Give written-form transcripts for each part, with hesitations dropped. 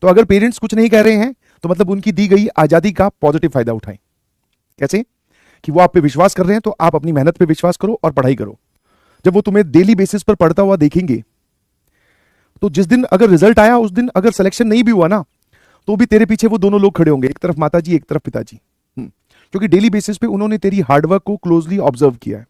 तो अगर पेरेंट्स कुछ नहीं कह रहे हैं तो मतलब उनकी दी गई आजादी का पॉजिटिव फायदा उठाएं। कैसे? कि वो आप पे विश्वास कर रहे हैं तो आप अपनी मेहनत पे विश्वास करो और पढ़ाई करो। जब वो तुम्हें डेली बेसिस पर पढ़ता हुआ देखेंगे तो जिस दिन अगर रिजल्ट आया उस दिन अगर सिलेक्शन नहीं भी हुआ ना तो भी तेरे पीछे वो दोनों लोग खड़े होंगे, एक तरफ माताजी एक तरफ पिताजी, क्योंकि डेली बेसिस पे उन्होंने तेरी हार्डवर्क को क्लोजली ऑब्जर्व किया है।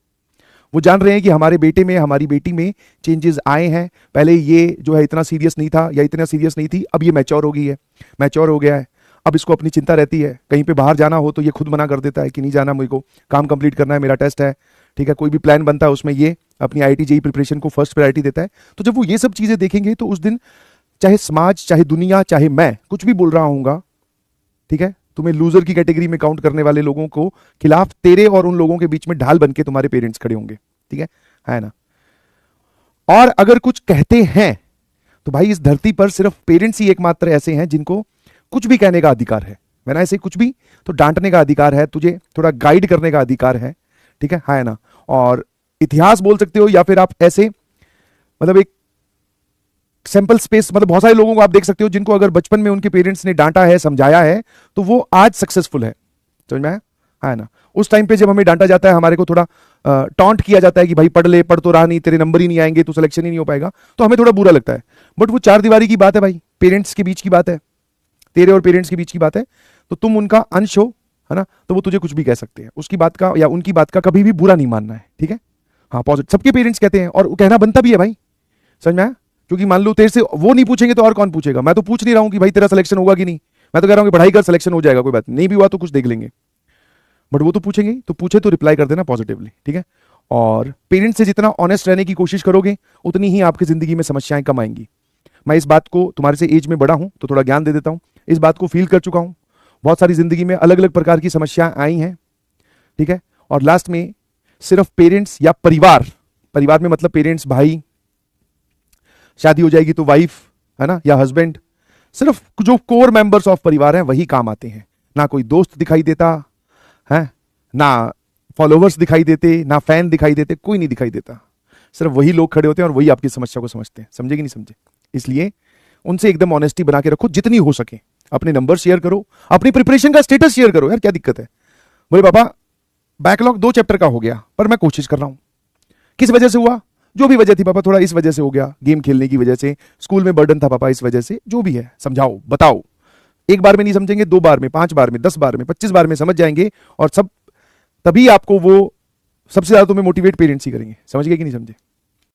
वो जान रहे हैं कि हमारे बेटे में हमारी बेटी में चेंजेस आए हैं, पहले ये जो है इतना सीरियस नहीं था या इतना सीरियस नहीं थी, अब ये मैच्योर हो गई है, मैच्योर हो गया है। अब इसको अपनी चिंता रहती है, कहीं पे बाहर जाना हो तो ये खुद मना कर देता है कि नहीं जाना, मुझे को काम कंप्लीट करना है, मेरा टेस्ट है, ठीक है। कोई भी प्लान बनता है उसमें ये अपनी IIT JEE प्रिपरेशन को फर्स्ट प्रायोरिटी देता है। तो जब वो ये सब चीजें देखेंगे तो उस दिन चाहे समाज, चाहे दुनिया, चाहे मैं कुछ भी बोल रहा हूँगा, ठीक है, तुम्हें लूजर की कैटेगरी में काउंट करने वाले लोगों को खिलाफ तेरे और उन लोगों के बीच में ढाल बनके तुम्हारे पेरेंट्स खड़े होंगे, ठीक है ना। और अगर कुछ कहते हैं तो भाई इस धरती पर सिर्फ पेरेंट्स ही एकमात्र ऐसे हैं जिनको कुछ भी कहने का अधिकार है। मैंने ऐसे कुछ भी तो डांटने का अधिकार है, तुझे थोड़ा गाइड करने का अधिकार है, ठीक है ना। और इतिहास बोल सकते हो या फिर आप ऐसे मतलब एक सैंपल स्पेस, मतलब बहुत सारे लोगों को आप देख सकते हो जिनको अगर बचपन में उनके पेरेंट्स ने डांटा है, समझाया है, तो वो आज सक्सेसफुल है। समझ में आया? है ना। उस टाइम पे जब हमें डांटा जाता है, हमारे को थोड़ा टॉन्ट किया जाता है कि भाई पढ़ ले, पढ़ तो रहा नहीं, तेरे नंबर ही नहीं आएंगे, तो सिलेक्शन ही नहीं हो पाएगा, तो हमें थोड़ा बुरा लगता है। बट वो चार दीवारी की बात है भाई, पेरेंट्स के बीच की बात है, तेरे और पेरेंट्स के बीच की बात है, तो तुम उनका अंश हो, है ना, तो वो तुझे कुछ भी कह सकते हैं, उसकी बात का या उनकी बात का कभी भी बुरा नहीं मानना है, ठीक है। हाँ, पॉजिटिव सबके पेरेंट्स कहते हैं और कहना बनता भी है भाई, समझ में आया। क्योंकि मान लो तेरे से वो नहीं पूछेंगे तो और कौन पूछेगा। मैं तो पूछ नहीं रहा हूं कि भाई तेरा सिलेक्शन होगा कि नहीं, मैं तो कह रहा हूं कि पढ़ाई कर, सिलेक्शन हो जाएगा, कोई बात नहीं भी हुआ तो कुछ देख लेंगे, बट वो तो पूछेंगे, तो पूछे तो रिप्लाई कर देना पॉजिटिवली, ठीक है। और पेरेंट्स से जितना ऑनेस्ट रहने की कोशिश करोगे उतनी ही आपकी जिंदगी में समस्याएं कम आएंगी। मैं इस बात को, तुम्हारे से एज में बड़ा हूं तो थोड़ा ज्ञान दे देता हूं, इस बात को फील कर चुका हूं। बहुत सारी जिंदगी में अलग अलग प्रकार की समस्याएं आई हैं, ठीक है। और लास्ट में सिर्फ पेरेंट्स या परिवार, परिवार में मतलब पेरेंट्स, भाई, शादी हो जाएगी तो वाइफ, है ना, या हस्बैंड, सिर्फ जो कोर मेंबर्स ऑफ परिवार हैं वही काम आते हैं। ना कोई दोस्त दिखाई देता है, ना फॉलोवर्स दिखाई देते, ना फैन दिखाई देते, कोई नहीं दिखाई देता, सिर्फ वही लोग खड़े होते हैं और वही आपकी समस्या को समझते हैं। समझे कि नहीं समझे? इसलिए उनसे एकदम ऑनेस्टी बना के रखो जितनी हो सके। अपने नंबर शेयर करो, अपनी प्रिपरेशन का स्टेटस शेयर करो। यार क्या दिक्कत है? बोले पापा बैकलॉग 2 चैप्टर का हो गया पर मैं कोशिश कर रहा हूं। किस वजह से हुआ? जो भी वजह थी पापा, थोड़ा इस वजह से हो गया, गेम खेलने की वजह से, स्कूल में बर्डन था पापा, इस वजह से, जो भी है समझाओ, बताओ। एक बार में नहीं समझेंगे, 2 बार में, 5 बार में, 10 बार में, 25 बार में समझ जाएंगे। और सब तभी आपको वो सबसे ज्यादा तुम्हें मोटिवेट पेरेंट्स ही करेंगे। समझ गए कि नहीं समझे?